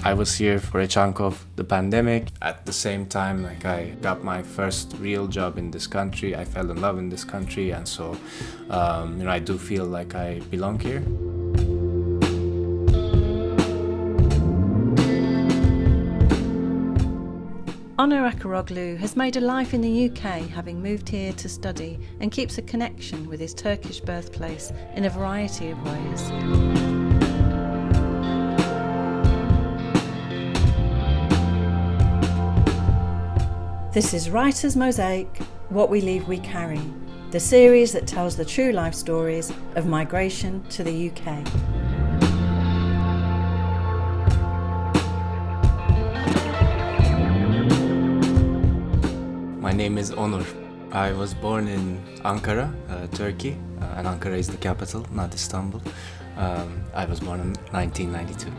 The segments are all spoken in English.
I was here for a chunk of the pandemic. At the same time, I got my first real job in this country. I fell in love in this country, and so I do feel like I belong here. Onur Acaroğlu has made a life in the UK, having moved here to study, and keeps a connection with his Turkish birthplace in a variety of ways. This is Writer's Mosaic, What We Leave We Carry, the series that tells the true life stories of migration to the UK. My name is Onur. I was born in Ankara, Turkey, and Ankara is the capital, not Istanbul. I was born in 1992.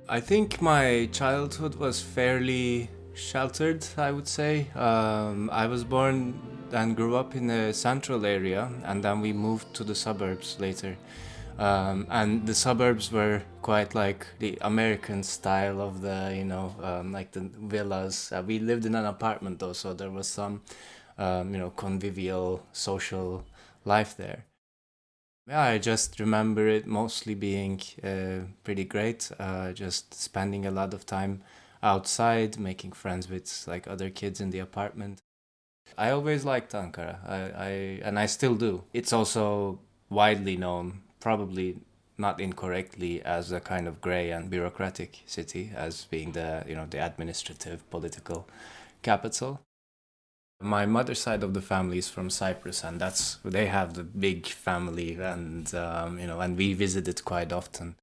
I think my childhood was fairly sheltered, I would say. I was born and grew up in the central area, and then we moved to the suburbs later. And the suburbs were quite like the American style of the, like the villas. We lived in an apartment though, so there was some, convivial social life there. Yeah, I just remember it mostly being pretty great. Just spending a lot of time outside, making friends with like other kids in the apartment. I always liked Ankara. I still do. It's also widely known, probably not incorrectly, as a kind of grey and bureaucratic city, as being the administrative, political capital. My mother's side of the family is from Cyprus, and they have the big family, and we visited quite often.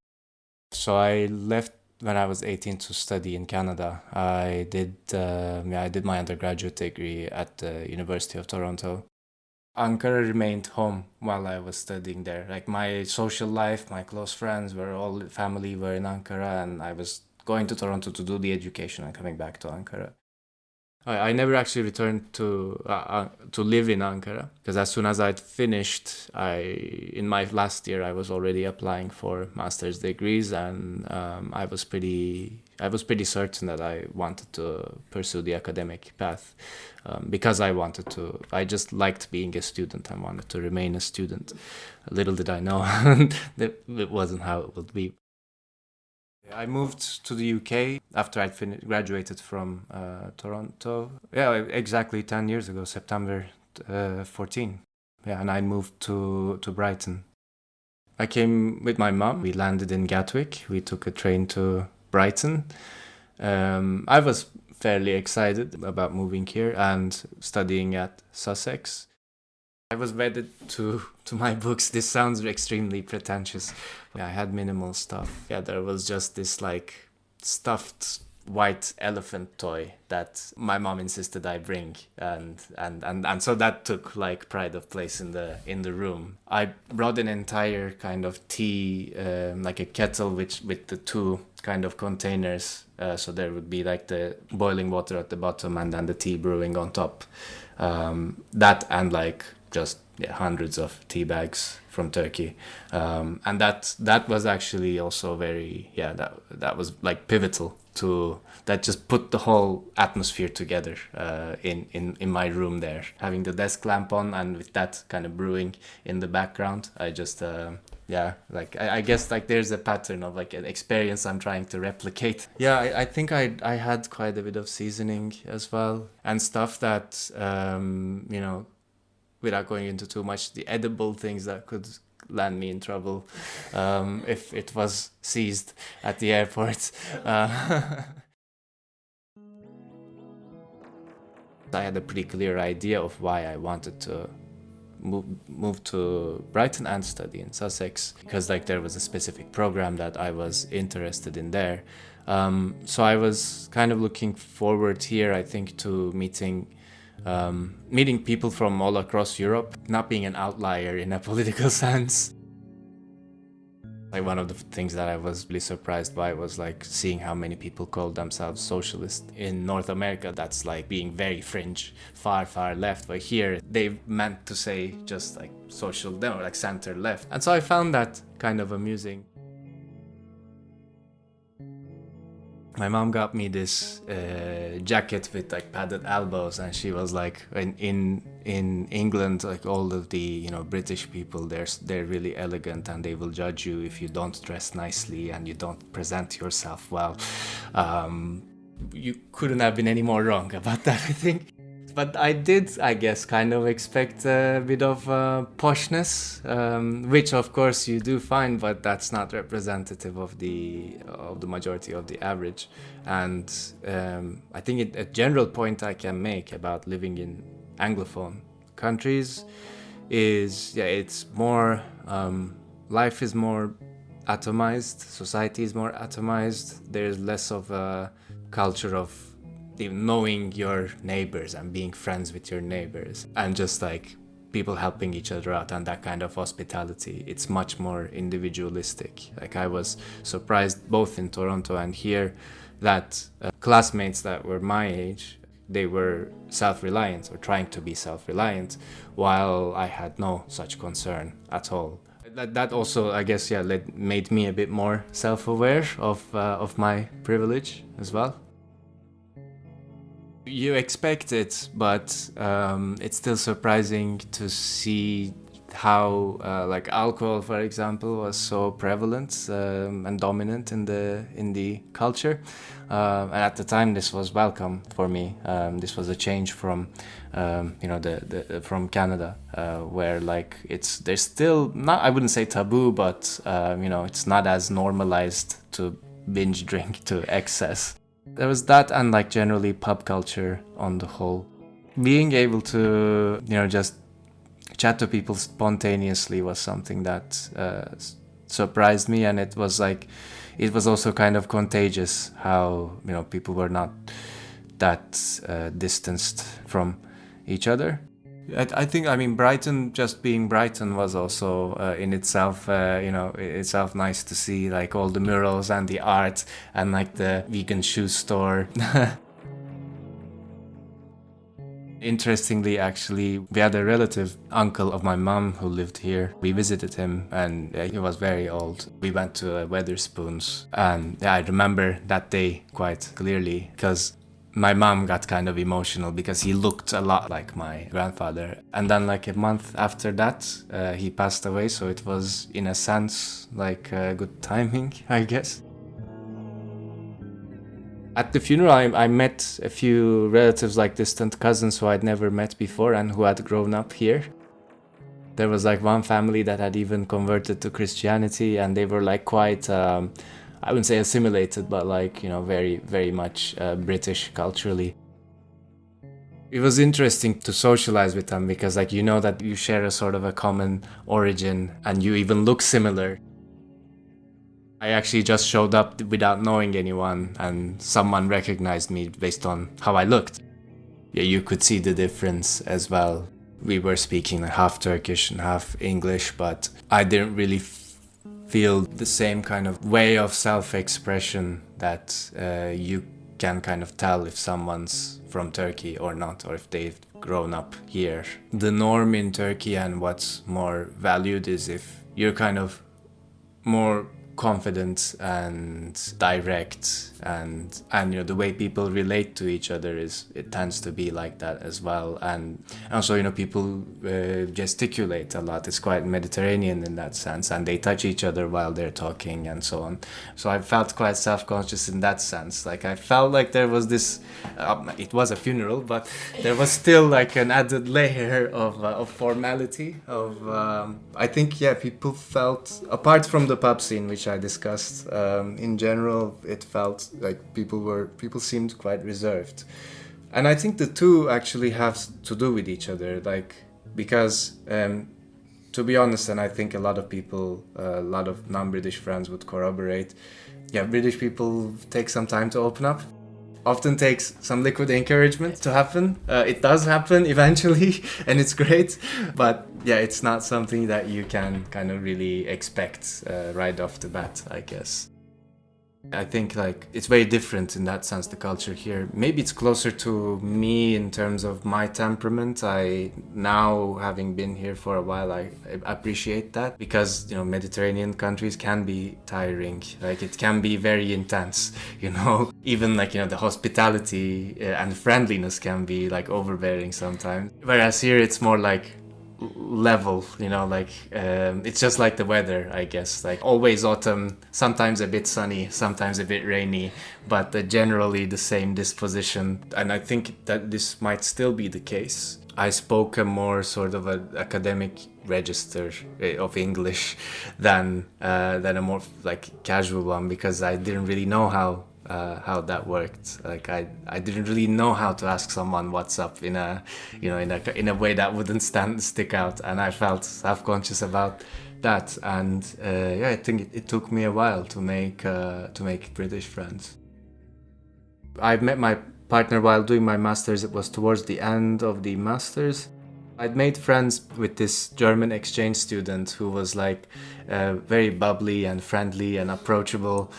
So I left when I was 18 to study in Canada. I did my undergraduate degree at the University of Toronto. Ankara remained home while I was studying there. Like my social life, my close friends family were in Ankara, and I was going to Toronto to do the education and coming back to Ankara. I never actually returned to live in Ankara, because as soon as I'd finished, in my last year I was already applying for master's degrees, and I was pretty certain that I wanted to pursue the academic path, because I just liked being a student. I wanted to remain a student. Little did I know that it wasn't how it would be. I moved to the UK after I'd graduated from Toronto. Yeah, exactly 10 years ago, September 14. Yeah, and I moved to Brighton. I came with my mom. We landed in Gatwick. We took a train to Brighton. I was fairly excited about moving here and studying at Sussex. I was wedded to my books. This sounds extremely pretentious. I had minimal stuff. Yeah, there was just this like stuffed white elephant toy that my mom insisted I bring, and so that took like pride of place in the room. I brought an entire kind of tea, like a kettle with the two kind of containers, so there would be like the boiling water at the bottom and then the tea brewing on top. That and like just hundreds of tea bags from Turkey, and that was actually also that was like pivotal to that. Just put the whole atmosphere together in my room there, having the desk lamp on and with that kind of brewing in the background. I just I guess like there's a pattern of like an experience I'm trying to replicate. Yeah, I think I had quite a bit of seasoning as well, and stuff that without going into too much, the edible things that could land me in trouble if it was seized at the airport. I had a pretty clear idea of why I wanted to move to Brighton and study in Sussex, because like there was a specific program that I was interested in there. So I was kind of looking forward here, I think, to meeting people from all across Europe, not being an outlier in a political sense. Like one of the things that I was really surprised by was like seeing how many people call themselves socialist. In North America, that's like being very fringe, far, far left. But here, they meant to say just like social, no, like center left. And so I found that kind of amusing. My mom got me this jacket with like padded elbows, and she was like, in England, like all of the British people, they're really elegant, and they will judge you if you don't dress nicely and you don't present yourself well. You couldn't have been any more wrong about that, I think. But I did, I guess, kind of expect a bit of poshness, which of course you do find, but that's not representative of the majority of the average. And I think a general point I can make about living in Anglophone countries is, it's more, life is more atomized, society is more atomized. There's less of a culture of knowing your neighbors and being friends with your neighbors and just like people helping each other out and that kind of hospitality. It's much more individualistic. Like I was surprised both in Toronto and here that classmates that were my age, they were self-reliant or trying to be self-reliant, while I had no such concern at all. That also, I guess, made me a bit more self-aware of my privilege as well. You expect it, but it's still surprising to see how like alcohol, for example, was so prevalent and dominant in the culture. And at the time, this was welcome for me. This was a change from from Canada, where like there's still not, I wouldn't say taboo, but it's not as normalized to binge drink to excess. There was that, and like generally pub culture on the whole. Being able to, just chat to people spontaneously was something that surprised me, and it was also kind of contagious how, people were not that distanced from each other. I think, Brighton, just being Brighton was also in itself, itself nice to see, like all the murals and the art and like the vegan shoe store. Interestingly, actually, we had a relative uncle of my mom who lived here. We visited him, and he was very old. We went to Weatherspoons, and I remember that day quite clearly because my mom got kind of emotional because he looked a lot like my grandfather. And then like a month after that, he passed away. So it was, in a sense, like good timing, I guess. At the funeral, I met a few relatives, like distant cousins who I'd never met before and who had grown up here. There was like one family that had even converted to Christianity, and they were like quite... I wouldn't say assimilated, but like, very, very much British culturally. It was interesting to socialize with them because like, that you share a sort of a common origin and you even look similar. I actually just showed up without knowing anyone, and someone recognized me based on how I looked. Yeah, you could see the difference as well. We were speaking like half Turkish and half English, but I didn't really feel the same kind of way of self-expression that you can kind of tell if someone's from Turkey or not, or if they've grown up here. The norm in Turkey and what's more valued is if you're kind of more confident and direct, and the way people relate to each other it tends to be like that as well. And also people gesticulate a lot. It's quite Mediterranean in that sense, and they touch each other while they're talking and so on. So I felt quite self-conscious in that sense. Like I felt like there was this it was a funeral, but there was still like an added layer of formality of I think people felt, apart from the pub scene which I discussed, in general it felt like people seemed quite reserved. And I think the two actually have to do with each other, like because to be honest, and I think a lot of people, a lot of non-British friends would corroborate, British people take some time to open up. Often takes some liquid encouragement to happen. It does happen eventually, and it's great. But Yeah, it's not something that you can kind of really expect right off the bat, I guess. I think like it's very different in that sense, the culture here. Maybe it's closer to me in terms of my temperament. I now, having been here for a while, I appreciate that because, you know, Mediterranean countries can be tiring. Like it can be very intense, you know. Even like, you know, the hospitality and friendliness can be like overbearing sometimes. Whereas here it's more like level, you know, like it's just like the weather, I guess, like always autumn, sometimes a bit sunny, sometimes a bit rainy, but generally the same disposition. And I think that this might still be the case. I spoke a more sort of an academic register of English than a more like casual one, because I didn't really know how that worked. Like I didn't really know how to ask someone what's up in a, you know, in a way that wouldn't stick out, and I felt self-conscious about that. And yeah, I think it took me a while to make British friends. I met my partner while doing my masters. It was towards the end of the masters. I'd made friends with this German exchange student who was like very bubbly and friendly and approachable.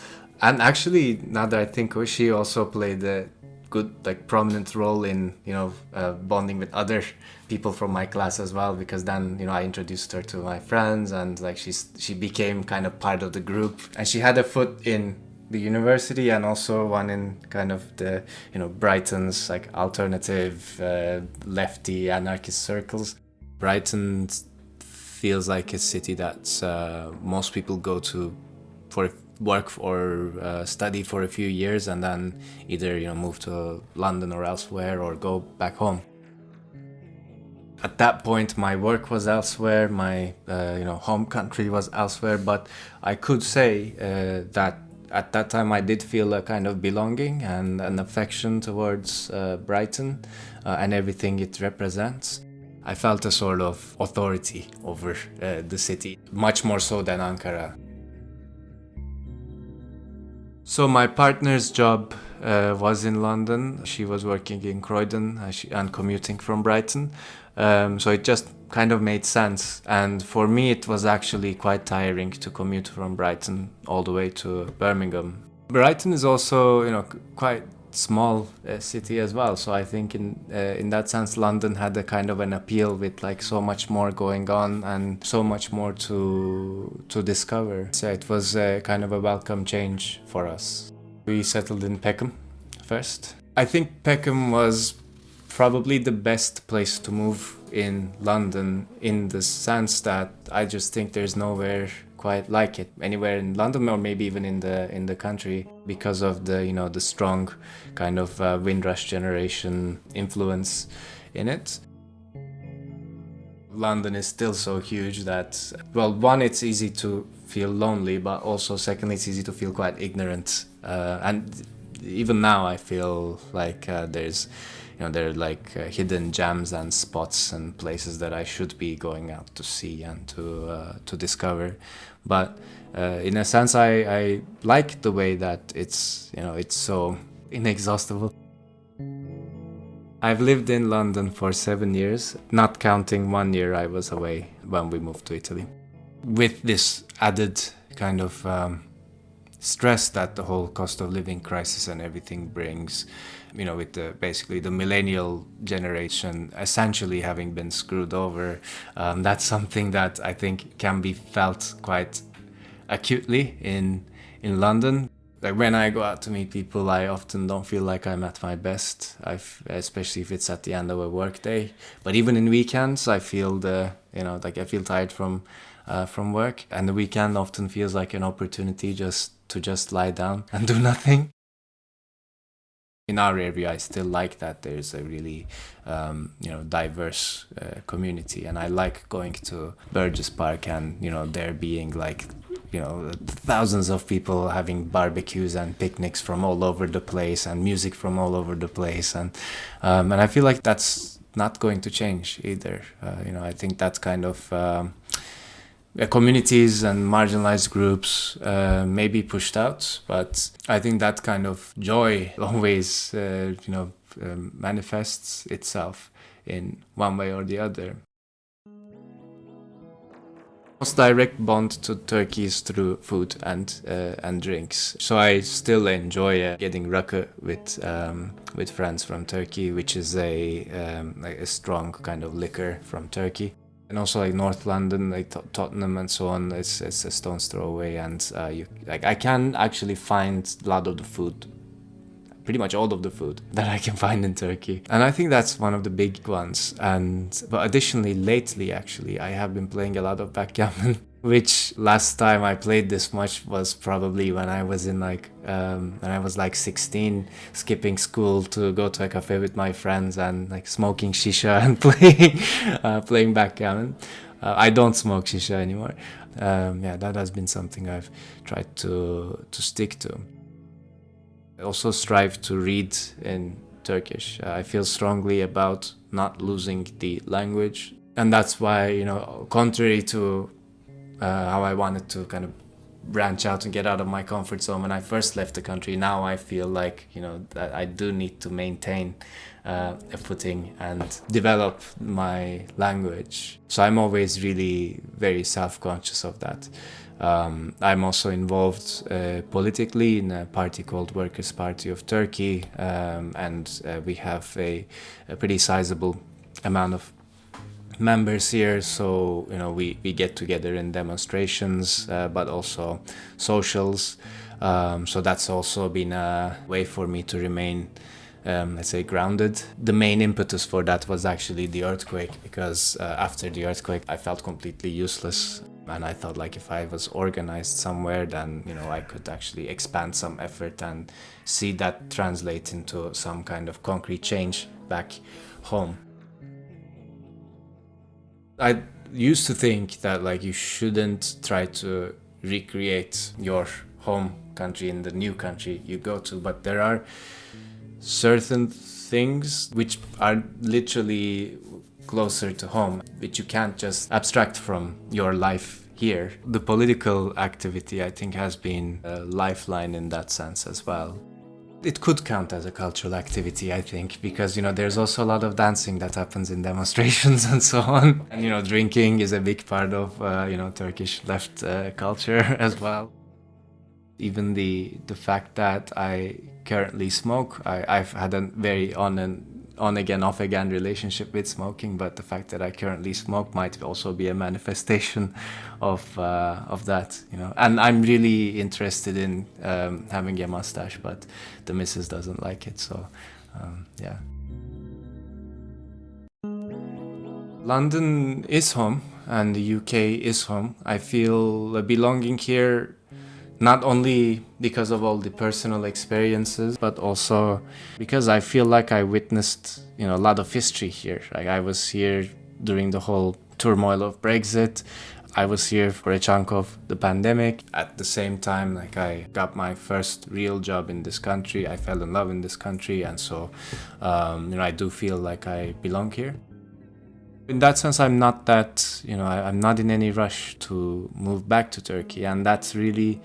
And actually, now that I think, she also played a good, like, prominent role in, you know, bonding with other people from my class as well. Because then, you know, I introduced her to my friends, and like she became kind of part of the group. And she had a foot in the university and also one in kind of the, you know, Brighton's like alternative lefty anarchist circles. Brighton feels like a city that most people go to for work or study for a few years and then either, you know, move to London or elsewhere or go back home. At that point, my work was elsewhere, my you know, home country was elsewhere, but I could say that at that time I did feel a kind of belonging and an affection towards Brighton and everything it represents. I felt a sort of authority over the city, much more so than Ankara. So my partner's job was in London. She was working in Croydon and commuting from Brighton. So it just kind of made sense. And for me, it was actually quite tiring to commute from Brighton all the way to Birmingham. Brighton is also, you know, quite small city as well. So I think in that sense, London had a kind of an appeal with like so much more going on and so much more to discover. So it was kind of a welcome change for us. We settled in Peckham first. I think Peckham was probably the best place to move in London, in the sense that I just think there's nowhere quite like it anywhere in London, or maybe even in the country, because of the, you know, the strong kind of Windrush generation influence in it. London is still so huge that, well, one, it's easy to feel lonely, but also secondly, it's easy to feel quite ignorant. And even now I feel like there's, you know, there are like hidden gems and spots and places that I should be going out to see and to discover. But in a sense, I like the way that it's, you know, it's so inexhaustible. I've lived in London for 7 years, not counting 1 year I was away when we moved to Italy. With this added kind of stress that the whole cost of living crisis and everything brings, you know, with basically the millennial generation essentially having been screwed over, that's something that I think can be felt quite acutely in London. Like when I go out to meet people, I often don't feel like I'm at my best, especially if it's at the end of a work day. But even in weekends, I feel like I feel tired from work, and the weekend often feels like an opportunity to just lie down and do nothing. In our area, I still like that there's a really, diverse community, and I like going to Burgess Park and, you know, there being like, you know, thousands of people having barbecues and picnics from all over the place and music from all over the place, and I feel like that's not going to change either. I think that kind of communities and marginalized groups may be pushed out, but I think that kind of joy always, manifests itself in one way or the other. Most direct bond to Turkey is through food and drinks. So I still enjoy getting rakı with friends from Turkey, which is like a strong kind of liquor from Turkey. And also like North London, like Tottenham and so on, it's a stone's throw away, and I can actually find a lot of the food, pretty much all of the food that I can find in Turkey. And I think that's one of the big ones. But additionally, lately, actually, I have been playing a lot of backgammon, which last time I played this much was probably when I was when I was like 16, skipping school to go to a cafe with my friends and like smoking shisha and playing backgammon. I don't smoke shisha anymore. Yeah, that has been something I've tried to stick to. I also strive to read in Turkish. I feel strongly about not losing the language. And that's why, contrary to how I wanted to kind of branch out and get out of my comfort zone when I first left the country, now I feel like, that I do need to maintain a footing and develop my language. So I'm always really very self-conscious of that. I'm also involved politically in a party called Workers' Party of Turkey, and we have a pretty sizable amount of members here. So we get together in demonstrations, but also socials. So that's also been a way for me to remain, let's say, grounded. The main impetus for that was actually the earthquake, because after the earthquake I felt completely useless. And I thought, like, if I was organized somewhere, then I could actually expand some effort and see that translate into some kind of concrete change back home. I used to think that you shouldn't try to recreate your home country in the new country you go to, but there are certain things which are literally closer to home, which you can't just abstract from your life here. The political activity, I think, has been a lifeline in that sense as well. It could count as a cultural activity, I think, because there's also a lot of dancing that happens in demonstrations and so on. And drinking is a big part of Turkish left culture as well. Even the fact that I currently smoke, I've had a very on again, off again relationship with smoking, but the fact that I currently smoke might also be a manifestation of that, And I'm really interested in having a mustache, but the missus doesn't like it, so yeah. London is home, and the UK is home. I feel a belonging here, not only because of all the personal experiences, but also because I feel like I witnessed, a lot of history here. Like, I was here during the whole turmoil of Brexit. I was here for a chunk of the pandemic. At the same time, I got my first real job in this country. I fell in love in this country, and so, I do feel like I belong here. In that sense, I'm not I'm not in any rush to move back to Turkey, and that's really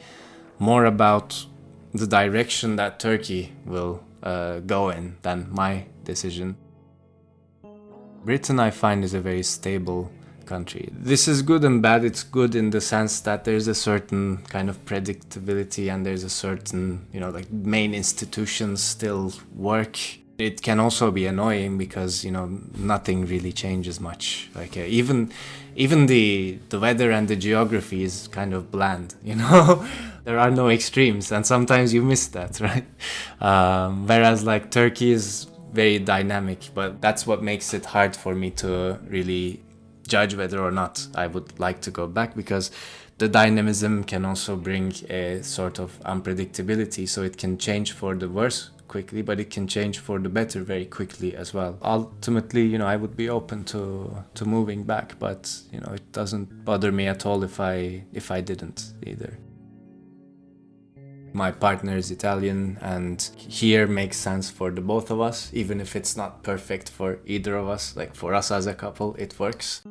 more about the direction that Turkey will go in than my decision. Britain, I find, is a very stable country. This is good and bad. It's good in the sense that there's a certain kind of predictability, and there's a certain, main institutions still work. It can also be annoying because, nothing really changes much. Even the weather and the geography is kind of bland, There are no extremes, and sometimes you miss that, right? Whereas Turkey is very dynamic, but that's what makes it hard for me to really judge whether or not I would like to go back, because the dynamism can also bring a sort of unpredictability, so it can change for the worse quickly, but it can change for the better very quickly as well. Ultimately, I would be open to moving back, but it doesn't bother me at all if I didn't either. My partner is Italian, and here makes sense for the both of us, even if it's not perfect for either of us. For us as a couple, it works.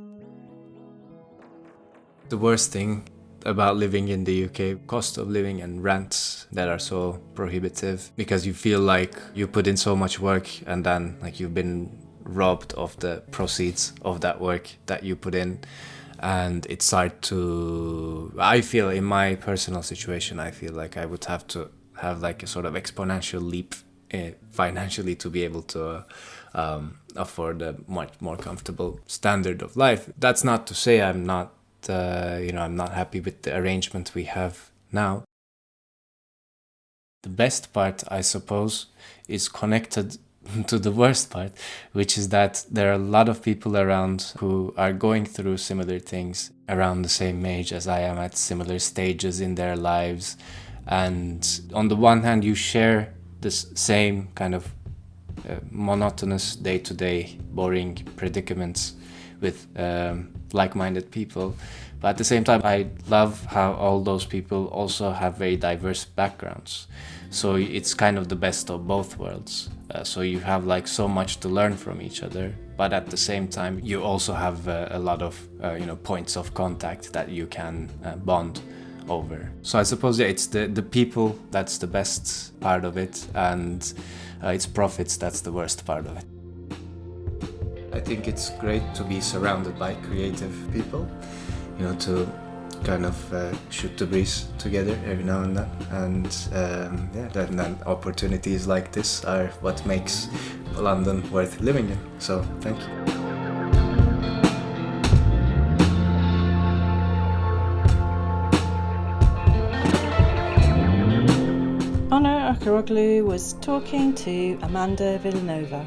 The worst thing about living in the UK, cost of living and rents that are so prohibitive, because you feel like you put in so much work and then you've been robbed of the proceeds of that work that you put in. and it's hard to, I feel in my personal situation, I feel like I would have to have like a sort of exponential leap financially to be able to afford a much more comfortable standard of life. That's not to say I'm not I'm not happy with the arrangement we have now. The best part, I suppose, is connected to the worst part, which is that there are a lot of people around who are going through similar things around the same age as I am, at similar stages in their lives. And on the one hand, you share this same kind of monotonous day-to-day boring predicaments with like-minded people, but at the same time I love how all those people also have very diverse backgrounds, so it's kind of the best of both worlds. So you have like so much to learn from each other, but at the same time you also have a lot of points of contact that you can bond over. So I suppose it's the people that's the best part of it, and its profits that's the worst part of it. I think it's great to be surrounded by creative people, to kind of shoot the breeze together every now and then. And then opportunities like this are what makes London worth living in. So thank you. Onur Acaroğlu was talking to Amanda Villanova.